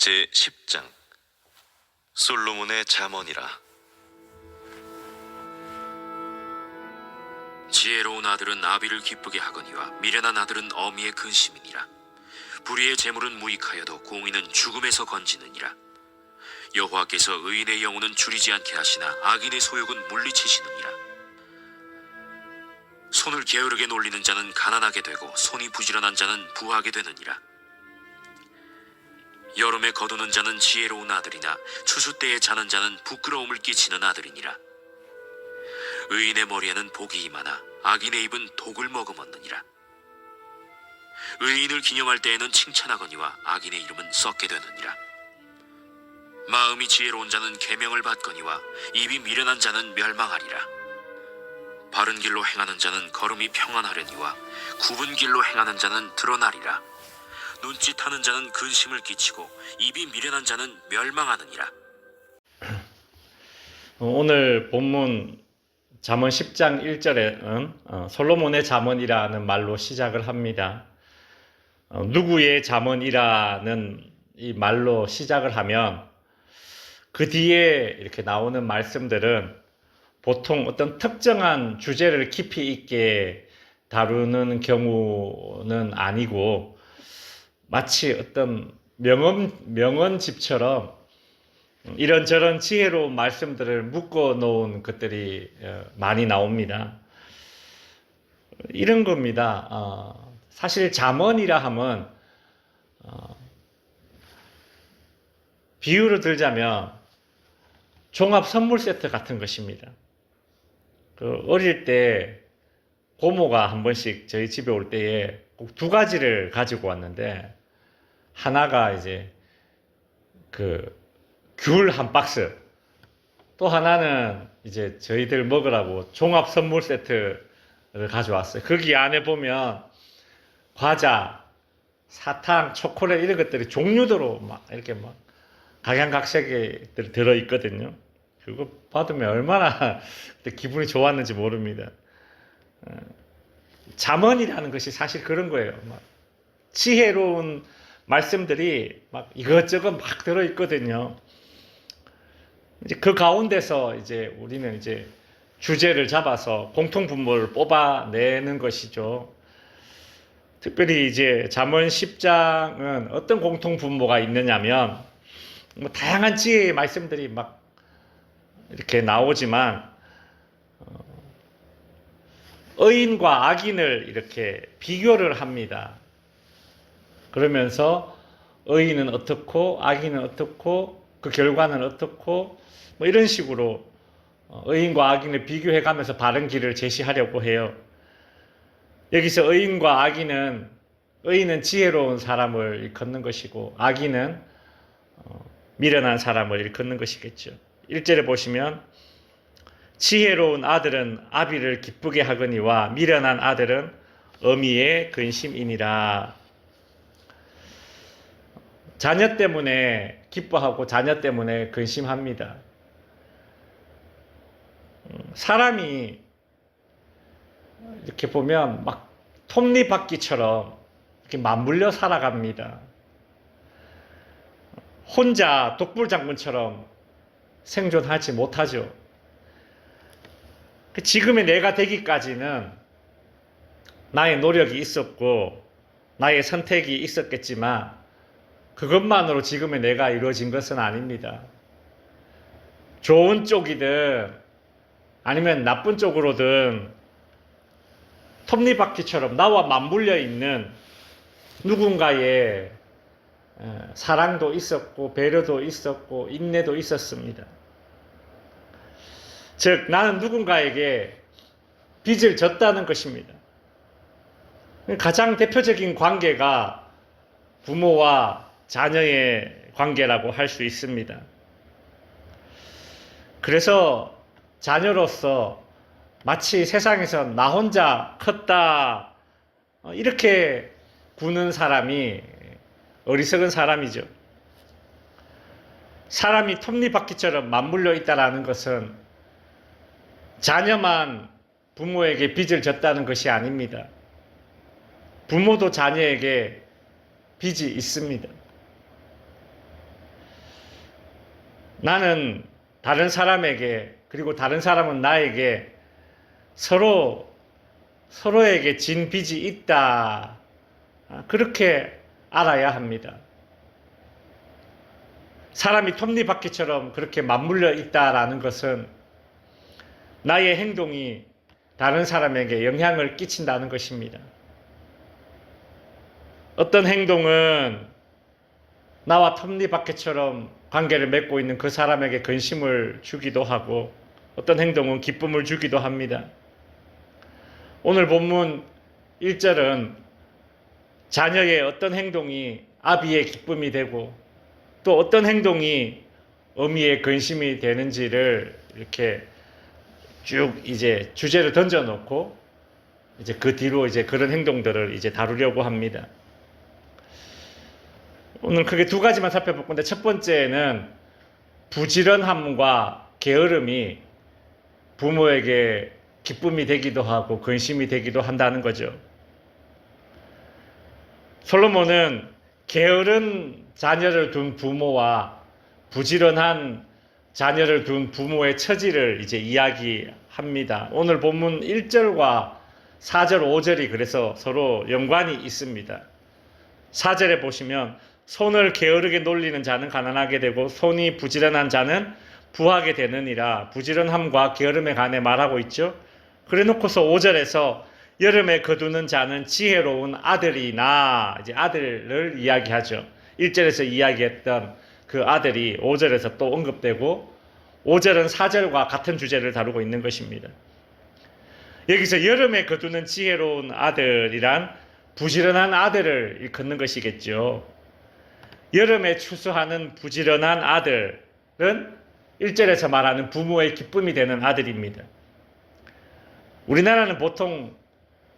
제10장 솔로몬의 잠언이라. 지혜로운 아들은 아비를 기쁘게 하거니와 미련한 아들은 어미의 근심이니라. 불의의 재물은 무익하여도 공의는 죽음에서 건지느니라. 여호와께서 의인의 영혼은 줄이지 않게 하시나 악인의 소욕은 물리치시느니라. 손을 게으르게 놀리는 자는 가난하게 되고 손이 부지런한 자는 부하게 되느니라. 여름에 거두는 자는 지혜로운 아들이나 추수 때에 자는 자는 부끄러움을 끼치는 아들이니라. 의인의 머리에는 복이 임하나 악인의 입은 독을 머금었느니라. 의인을 기념할 때에는 칭찬하거니와 악인의 이름은 썩게 되느니라. 마음이 지혜로운 자는 계명을 받거니와 입이 미련한 자는 멸망하리라. 바른 길로 행하는 자는 걸음이 평안하려니와 굽은 길로 행하는 자는 드러나리라. 눈짓하는 자는 근심을 끼치고 입이 미련한 자는 멸망하느니라. 오늘 본문 잠언 10장 1절에는 솔로몬의 잠언이라는 말로 시작을 합니다. 누구의 잠언이라는 이 말로 시작을 하면 그 뒤에 이렇게 나오는 말씀들은 보통 어떤 특정한 주제를 깊이 있게 다루는 경우는 아니고 마치 어떤 명언집처럼 이런저런 지혜로운 말씀들을 묶어 놓은 것들이 많이 나옵니다. 이런 겁니다. 사실 잠언이라 하면 비유를 들자면 종합 선물 세트 같은 것입니다. 어릴 때 고모가 한 번씩 저희 집에 올 때에 꼭 두 가지를 가지고 왔는데, 하나가 이제 귤 한 박스, 또 하나는 이제 저희들 먹으라고 종합 선물 세트를 가져왔어요. 거기 안에 보면 과자, 사탕, 초콜릿 이런 것들이 종류대로 막 이렇게 막 각양각색이 들어있거든요. 그거 받으면 얼마나 기분이 좋았는지 모릅니다. 잠언이라는 것이 사실 그런 거예요. 막 지혜로운 말씀들이 막 이것저것 막 들어있거든요. 이제 그 가운데서 이제 우리는 이제 주제를 잡아서 공통분모를 뽑아내는 것이죠. 특별히 이제 잠언 10장은 어떤 공통분모가 있느냐면, 다양한 지혜의 말씀들이 막 이렇게 나오지만 의인과 악인을 이렇게 비교를 합니다. 그러면서 의인은 어떻고 악인은 어떻고 그 결과는 어떻고 뭐 이런 식으로 의인과 악인을 비교해 가면서 바른 길을 제시하려고 해요. 여기서 의인과 악인은, 의인은 지혜로운 사람을 일컫는 것이고 악인은 미련한 사람을 일컫는 것이겠죠. 1절에 보시면 지혜로운 아들은 아비를 기쁘게 하거니와 미련한 아들은 어미의 근심이니라. 자녀 때문에 기뻐하고 자녀 때문에 근심합니다. 사람이 이렇게 보면 막 톱니바퀴처럼 이렇게 맞물려 살아갑니다. 혼자 독불장군처럼 생존하지 못하죠. 지금의 내가 되기까지는 나의 노력이 있었고 나의 선택이 있었겠지만 그것만으로 지금의 내가 이루어진 것은 아닙니다. 좋은 쪽이든 아니면 나쁜 쪽으로든 톱니바퀴처럼 나와 맞물려 있는 누군가의 사랑도 있었고 배려도 있었고 인내도 있었습니다. 즉 나는 누군가에게 빚을 졌다는 것입니다. 가장 대표적인 관계가 부모와 자녀의 관계라고 할 수 있습니다. 그래서 자녀로서 마치 세상에서 나 혼자 컸다 이렇게 구는 사람이 어리석은 사람이죠. 사람이 톱니바퀴처럼 맞물려 있다는 것은 자녀만 부모에게 빚을 졌다는 것이 아닙니다. 부모도 자녀에게 빚이 있습니다. 나는 다른 사람에게, 그리고 다른 사람은 나에게 서로에게 진 빚이 있다. 그렇게 알아야 합니다. 사람이 톱니바퀴처럼 그렇게 맞물려 있다라는 것은 나의 행동이 다른 사람에게 영향을 끼친다는 것입니다. 어떤 행동은 나와 톱니바퀴처럼 관계를 맺고 있는 그 사람에게 근심을 주기도 하고, 어떤 행동은 기쁨을 주기도 합니다. 오늘 본문 1절은 자녀의 어떤 행동이 아비의 기쁨이 되고 또 어떤 행동이 어미의 근심이 되는지를 이렇게 쭉 이제 주제를 던져놓고 이제 그 뒤로 이제 그런 행동들을 이제 다루려고 합니다. 오늘 크게 두 가지만 살펴볼 건데, 첫 번째는 부지런함과 게으름이 부모에게 기쁨이 되기도 하고 근심이 되기도 한다는 거죠. 솔로몬은 게으른 자녀를 둔 부모와 부지런한 자녀를 둔 부모의 처지를 이제 이야기합니다. 오늘 본문 1절과 4절, 5절이 그래서 서로 연관이 있습니다. 4절에 보시면 손을 게으르게 놀리는 자는 가난하게 되고 손이 부지런한 자는 부하게 되느니라. 부지런함과 게으름에 관해 말하고 있죠. 그래 놓고서 5절에서 여름에 거두는 자는 지혜로운 아들이나, 이제 아들을 이야기하죠. 1절에서 이야기했던 그 아들이 5절에서 또 언급되고 5절은 4절과 같은 주제를 다루고 있는 것입니다. 여기서 여름에 거두는 지혜로운 아들이란 부지런한 아들을 일컫는 것이겠죠. 여름에 추수하는 부지런한 아들은 1절에서 말하는 부모의 기쁨이 되는 아들입니다. 우리나라는 보통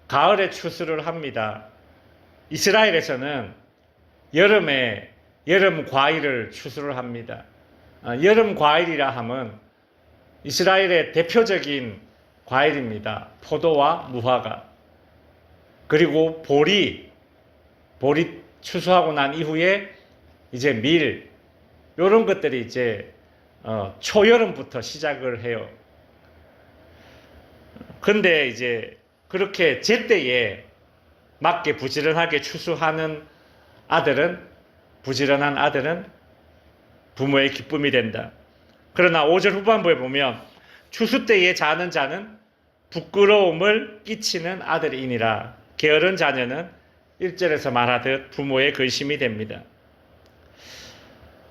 가을에 추수를 합니다. 이스라엘에서는 여름에 여름 과일을 추수를 합니다. 여름 과일이라 함은 이스라엘의 대표적인 과일입니다. 포도와 무화과. 그리고 보리 추수하고 난 이후에 이제 밀, 이런 것들이 이제 초여름부터 시작을 해요. 근데 이제 그렇게 제때에 맞게 부지런하게 추수하는 부지런한 아들은 부모의 기쁨이 된다. 그러나 5절 후반부에 보면 추수 때에 자는 자는 부끄러움을 끼치는 아들이니라. 게으른 자녀는 1절에서 말하듯 부모의 근심이 됩니다.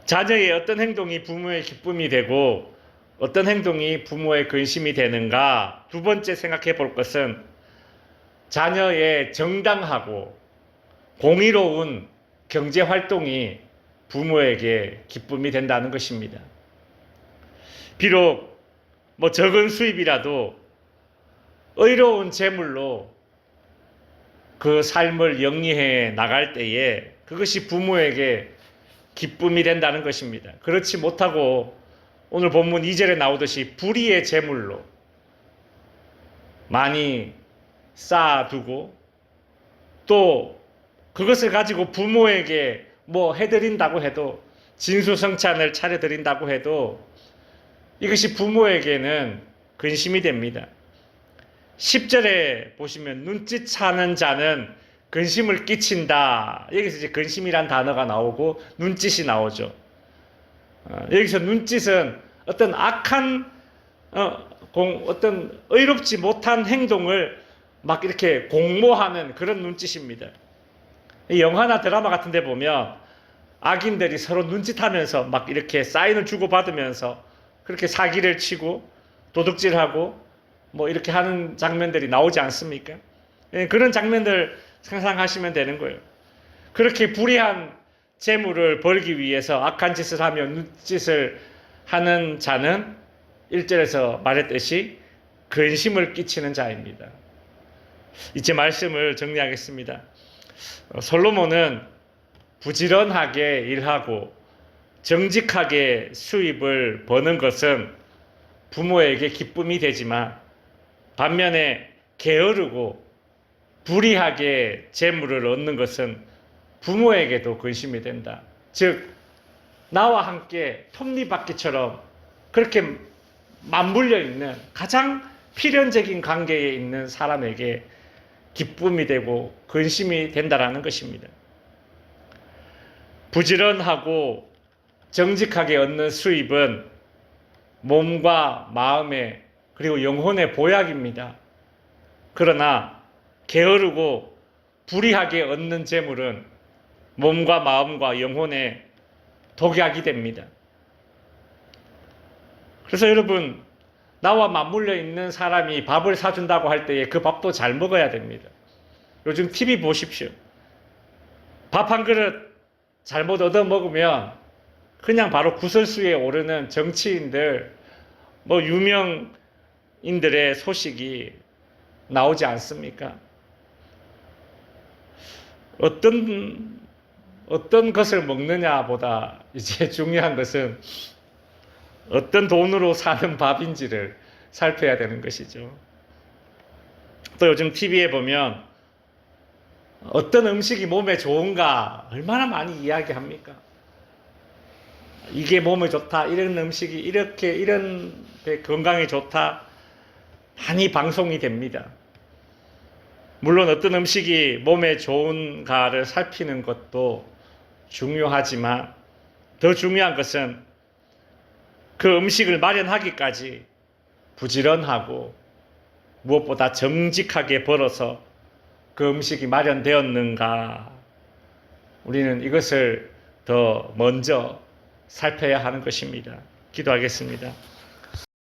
자녀의 어떤 행동이 부모의 기쁨이 되고 어떤 행동이 부모의 근심이 되는가? 두 번째 생각해 볼 것은 자녀의 정당하고 공의로운 경제 활동이 부모에게 기쁨이 된다는 것입니다. 비록 적은 수입이라도 의로운 재물로 그 삶을 영위해 나갈 때에 그것이 부모에게 기쁨이 된다는 것입니다. 그렇지 못하고 오늘 본문 2절에 나오듯이 불의의 재물로 많이 쌓아두고 또 그것을 가지고 부모에게 해드린다고 해도, 진수성찬을 차려드린다고 해도 이것이 부모에게는 근심이 됩니다. 10절에 보시면 눈짓 하는 자는 근심을 끼친다. 여기서 이제 근심이란 단어가 나오고 눈짓이 나오죠. 여기서 눈짓은 어떤 악한 어떤 의롭지 못한 행동을 막 이렇게 공모하는 그런 눈짓입니다. 영화나 드라마 같은 데 보면 악인들이 서로 눈짓하면서 막 이렇게 사인을 주고받으면서 그렇게 사기를 치고 도둑질하고 이렇게 하는 장면들이 나오지 않습니까? 그런 장면들 상상하시면 되는 거예요. 그렇게 불의한 재물을 벌기 위해서 악한 짓을 하며 눈짓을 하는 자는 1절에서 말했듯이 근심을 끼치는 자입니다. 이제 말씀을 정리하겠습니다. 솔로몬은 부지런하게 일하고 정직하게 수입을 버는 것은 부모에게 기쁨이 되지만 반면에 게으르고 불의하게 재물을 얻는 것은 부모에게도 근심이 된다. 즉 나와 함께 톱니바퀴처럼 그렇게 맞물려 있는 가장 필연적인 관계에 있는 사람에게 기쁨이 되고 근심이 된다라는 것입니다. 부지런하고 정직하게 얻는 수입은 몸과 마음의 그리고 영혼의 보약입니다. 그러나 게으르고 불의하게 얻는 재물은 몸과 마음과 영혼의 독약이 됩니다. 그래서 여러분, 나와 맞물려 있는 사람이 밥을 사준다고 할 때에 그 밥도 잘 먹어야 됩니다. 요즘 TV 보십시오. 밥 한 그릇 잘못 얻어 먹으면 그냥 바로 구설수에 오르는 정치인들, 유명인들의 소식이 나오지 않습니까? 어떤 것을 먹느냐보다 이제 중요한 것은 어떤 돈으로 사는 밥인지를 살펴야 되는 것이죠. 또 요즘 TV에 보면 어떤 음식이 몸에 좋은가 얼마나 많이 이야기합니까? 이게 몸에 좋다, 이런 음식이 이런 건강에 좋다, 많이 방송이 됩니다. 물론 어떤 음식이 몸에 좋은가를 살피는 것도 중요하지만 더 중요한 것은 그 음식을 마련하기까지 부지런하고 무엇보다 정직하게 벌어서 그 음식이 마련되었는가, 우리는 이것을 더 먼저 살펴야 하는 것입니다. 기도하겠습니다.